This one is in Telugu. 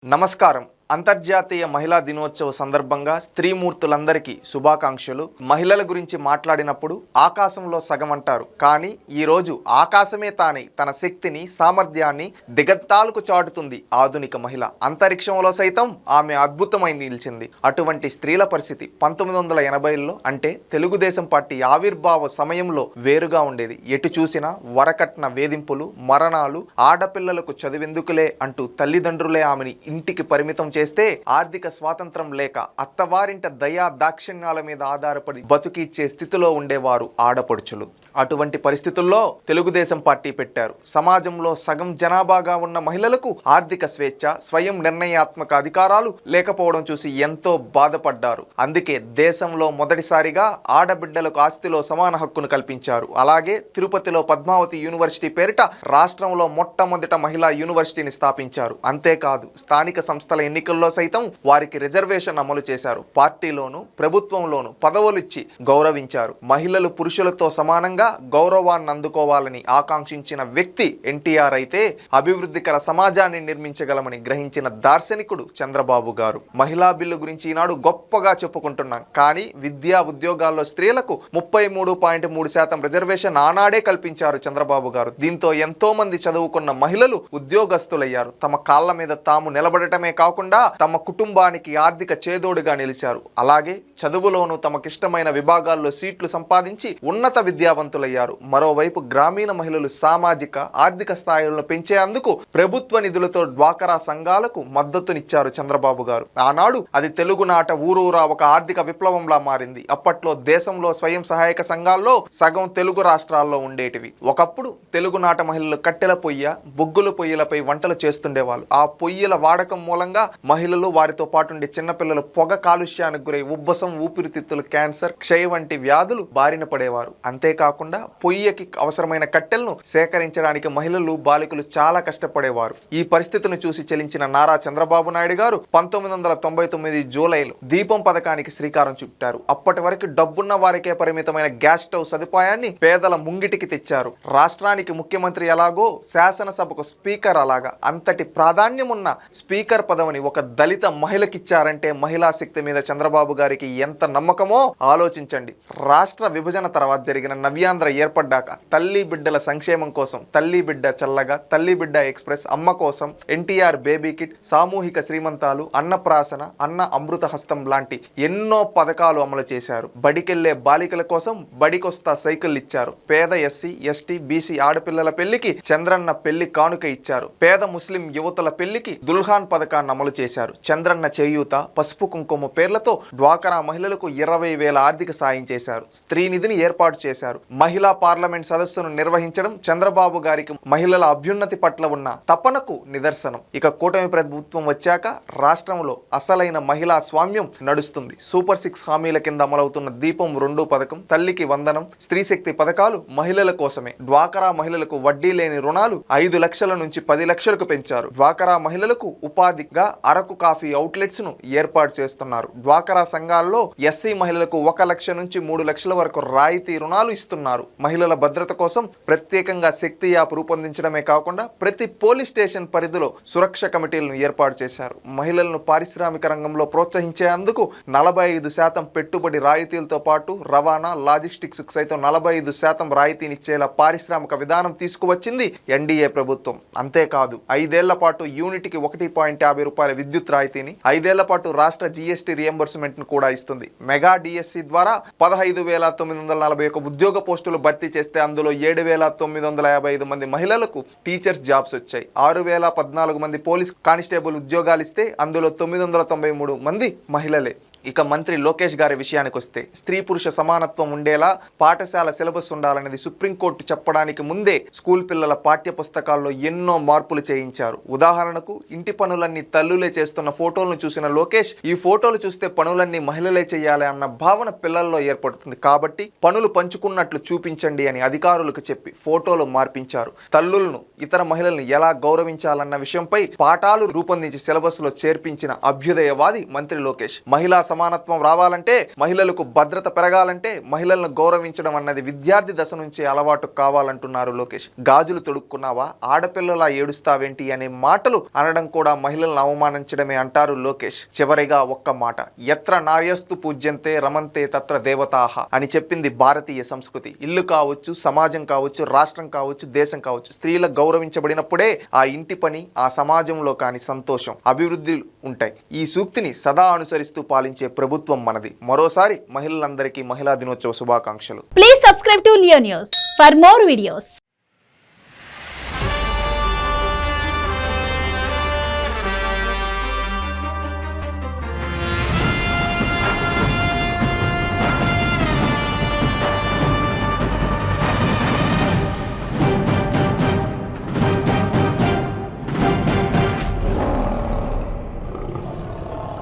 నమస్కారం. అంతర్జాతీయ మహిళా దినోత్సవ సందర్భంగా స్త్రీమూర్తులందరికీ శుభాకాంక్షలు. మహిళల గురించి మాట్లాడినప్పుడు ఆకాశంలో సగం అంటారు, కానీ ఈరోజు ఆకాశమే తానే తన శక్తిని, సామర్థ్యాన్ని దిగంతాలకు చాటుతుంది ఆధునిక మహిళ. అంతరిక్షంలో సైతం ఆమె అద్భుతమై నిలిచింది. అటువంటి స్త్రీల పరిస్థితి 1980ల్లో అంటే తెలుగుదేశం పార్టీ ఆవిర్భావ సమయంలో వేరుగా ఉండేది. ఎటు చూసినా వరకట్న వేధింపులు, మరణాలు, ఆడపిల్లలకు చదివెందుకులే అంటూ తల్లిదండ్రులే ఆమెని ఇంటికి పరిమితం చేస్తే ఆర్థిక స్వాతంత్రం లేక అత్తవారింట దయా దాక్షిణ్యాల మీద ఆధారపడి బతుకిచ్చే స్థితిలో ఉండేవారు ఆడపడుచులు. అటువంటి పరిస్థితుల్లో తెలుగుదేశం పార్టీ పెట్టారు. సమాజంలో సగం జనాభాగా ఉన్న మహిళలకు ఆర్థిక స్వేచ్ఛ, స్వయం నిర్ణయాత్మక అధికారాలు లేకపోవడం చూసి ఎంతో బాధపడ్డారు. అందుకే దేశంలో మొదటిసారిగా ఆడబిడ్డలకు ఆస్తిలో సమాన హక్కును కల్పించారు. అలాగే తిరుపతిలో పద్మావతి యూనివర్సిటీ పేరిట రాష్ట్రంలో మొట్టమొదట మహిళా యూనివర్సిటీని స్థాపించారు. అంతేకాదు, స్థానిక సంస్థల ఎన్నికల్లో సైతం వారికి రిజర్వేషన్ అమలు చేశారు. పార్టీలోను ప్రభుత్వంలోను పదవులిచ్చి గౌరవించారు. మహిళలు పురుషులతో సమానంగా గౌరవాన్ని అందుకోవాలని ఆకాంక్షించిన వ్యక్తి ఎన్టీఆర్ అయితే అభివృద్ధికర సమాజాన్ని నిర్మించగలమని గ్రహించిన దార్శనికుడు చంద్రబాబు గారు. మహిళా బిల్లు గురించి ఈనాడు గొప్పగా చెప్పుకుంటున్నాం, కానీ విద్యా ఉద్యోగాల్లో స్త్రీలకు 33.3% రిజర్వేషన్ ఆనాడే కల్పించారు చంద్రబాబు గారు. దీంతో ఎంతో మంది చదువుకున్న మహిళలు ఉద్యోగస్తులయ్యారు. తమ కాళ్ళ మీద తాము నిలబడటమే కాకుండా తమ కుటుంబానికి ఆర్థిక చేదోడుగా నిలిచారు. అలాగే చదువులోనూ తమకిష్టమైన విభాగాల్లో సీట్లు సంపాదించి ఉన్నత విద్యావంతులయ్యారు. మరోవైపు గ్రామీణ మహిళలు సామాజిక, ఆర్థిక స్థాయిలను పెంచేందుకు ప్రభుత్వ నిధులతో డ్వాకరా సంఘాలకు మద్దతునిచ్చారు చంద్రబాబు గారు. ఆనాడు అది తెలుగునాట ఊరూరా ఒక ఆర్థిక విప్లవంలా మారింది. అప్పట్లో దేశంలో స్వయం సహాయక సంఘాల్లో సగం తెలుగు రాష్ట్రాల్లో ఉండేటివి. ఒకప్పుడు తెలుగునాట మహిళలు కట్టెల పొయ్య, బొగ్గుల పొయ్యిలపై వంటలు చేస్తుండేవాళ్ళు. ఆ పొయ్యిల వాడకం మూలంగా మహిళలు, వారితో పాటు ఉండే చిన్నపిల్లలు పొగ కాలుష్యానికి గురై ఉబ్బసం, ఊపిరితిత్తులు, క్యాన్సర్, క్షయ వంటి వ్యాధులు బారిన పడేవారు. అంతేకాకుండా పొయ్యకి అవసరమైన కట్టెలను సేకరించడానికి మహిళలు, బాలికలు చాలా కష్టపడేవారు. ఈ పరిస్థితిని చూసి చెలించిన నారా చంద్రబాబు నాయుడు గారు 1999 జూలైలో దీపం పథకానికి శ్రీకారం చుట్టారు. అప్పటి వరకు డబ్బున్న వారికే పరిమితమైన గ్యాస్ స్టవ్ సదుపాయాన్ని పేదల ముంగిటికి తెచ్చారు. రాష్ట్రానికి ముఖ్యమంత్రి ఎలాగో శాసనసభకు స్పీకర్ అలాగా అంతటి ప్రాధాన్యం ఉన్న స్పీకర్ పదవిని ఒక దళిత మహిళకిచ్చారంటే మహిళా శక్తి మీద చంద్రబాబు గారికి ఎంత నమ్మకమో ఆలోచించండి. రాష్ట్ర విభజన తర్వాత జరిగిన నవ్యాంధ్ర ఏర్పడ్డాక తల్లి బిడ్డల సంక్షేమం కోసం తల్లి బిడ్డ చల్లగా, తల్లి బిడ్డ ఎక్స్ప్రెస్, అమ్మ కోసం ఎన్టీఆర్ బేబీ కిట్, సామూహిక శ్రీమంతాలు, అన్నప్రాసన, అన్న అమృత హస్తం లాంటి ఎన్నో పథకాలు అమలు చేశారు. బడికెళ్లే బాలికల కోసం బడికొస్తా సైకిల్ ఇచ్చారు. పేద ఎస్సీ, ఎస్టీ, బీసీ ఆడపిల్లల పెళ్లికి చంద్రన్న పెళ్లి కానుక ఇచ్చారు. పేద ముస్లిం యువతుల పెళ్లికి దుల్హాన్ పథకాన్ని అమలు చేశారు. చంద్రన్న చేయూత, పసుపు కుంకుమ పేర్లతో డ్వాకరా మహిళలకు 20,000 ఆర్థిక సాయం చేశారు. స్త్రీ నిధిని ఏర్పాటు చేశారు. మహిళా పార్లమెంట్ సదస్సును నిర్వహించడం చంద్రబాబు గారికి మహిళల అభ్యున్నతి పట్ల ఉన్న తపనకు నిదర్శనం. ఇక కూటమి ప్రభుత్వం వచ్చాక రాష్ట్రంలో అసలైన మహిళా స్వామ్యం నడుస్తుంది. సూపర్ 6 హామీల కింద అమలవుతున్న దీపం 2 పథకం, తల్లికి వందనం, స్త్రీ శక్తి పథకాలు మహిళల కోసమే. డ్వాకరా మహిళలకు వడ్డీ లేని రుణాలు 5 లక్షల నుంచి 10 లక్షలకు పెంచారు. డ్వాకరా మహిళలకు ఉపాధిగా అరకు కాఫీ అవుట్లెట్స్ ను ఏర్పాటు చేస్తున్నారు. డ్వాకరా సంఘాల్లో ఎస్సీ మహిళలకు 1 లక్ష నుంచి 3 లక్షల వరకు రాయితీ రుణాలు ఇస్తున్నారు. మహిళల భద్రత కోసం ప్రత్యేకంగా శక్తి యాప్ రూపొందించడమే కాకుండా ప్రతి పోలీస్ స్టేషన్ పరిధిలో సురక్ష కమిటీలను ఏర్పాటు చేశారు. మహిళలను పారిశ్రామిక రంగంలో ప్రోత్సహించేందుకు 45% పెట్టుబడి రాయితీలతో పాటు రవాణా, లాజిస్టిక్స్ సైతం 45% రాయితీనిచ్చేలా పారిశ్రామిక విధానం తీసుకువచ్చింది ఎన్డీఏ ప్రభుత్వం. అంతేకాదు, 5 ఏళ్ల పాటు యూనిట్కి 1.50 రూపాయల విద్యుత్ రాయితీని, 5 ఏళ్ల పాటు రాష్ట్ర జీఎస్టీ రియంబర్స్మెంట్ ను కూడా ఇస్తుంది. మెగా డిఎస్సి ద్వారా 15,941 ఉద్యోగ పోస్టులు భర్తీ చేస్తే అందులో 7,955 మంది మహిళలకు టీచర్స్ జాబ్స్ వచ్చాయి. 6,014 మంది పోలీస్ కానిస్టేబుల్ ఉద్యోగాలు ఇస్తే అందులో 993 మంది మహిళలే. ఇక మంత్రి లోకేష్ గారి విషయానికి వస్తే స్త్రీ పురుష సమానత్వం ఉండేలా పాఠశాల సిలబస్ ఉండాలనేది సుప్రీంకోర్టు చెప్పడానికి ముందే స్కూల్ పిల్లల పాఠ్య పుస్తకాల్లో ఎన్నో మార్పులు చేయించారు. ఉదాహరణకు ఇంటి పనులన్నీ తల్లులే చేస్తున్న ఫోటోలను చూసిన లోకేష్ ఈ ఫోటోలు చూస్తే పనులన్నీ మహిళలే చేయాలి అన్న భావన పిల్లల్లో ఏర్పడుతుంది. కాబట్టి పనులు పంచుకున్నట్లు చూపించండి అని అధికారులకు చెప్పి ఫోటోలు మార్పించారు. తల్లులను, ఇతర మహిళలను ఎలా గౌరవించాలన్న విషయంపై పాఠాలు రూపొందించి సిలబస్ లో చేర్పించిన అభ్యుదయవాది మంత్రి లోకేష్. మహిళా సమానత్వం రావాలంటే, మహిళలకు భద్రత పెరగాలంటే, మహిళలను గౌరవించడం అన్నది విద్యార్థి దశ నుంచే అలవాటు కావాలంటున్నారు లోకేష్. గాజులు తొడుక్కున్నావా, ఆడపిల్లలా ఏడుస్తావేంటి అనే మాటలు అనడం కూడా మహిళలను అవమానించడమే అంటారు లోకేష్. చివరిగా ఒక్క మాట, ఎత్ర నార్యస్తు పూజ్యంతే రమంతే తత్ర దేవతాహ అని చెప్పింది భారతీయ సంస్కృతి. ఇల్లు కావచ్చు, సమాజం కావచ్చు, రాష్ట్రం కావచ్చు, దేశం కావచ్చు, స్త్రీలకు గౌరవించబడినప్పుడే ఆ ఇంటి పని, ఆ సమాజంలో కాని సంతోషం, అభివృద్ధి ఉంటాయి. ఈ సూక్తిని సదా అనుసరిస్తూ పాలించే ప్రభుత్వం మనది. మరోసారి మహిళలందరికీ మహిళా దినోత్సవ శుభాకాంక్షలు. Please subscribe to Leo news for more videos.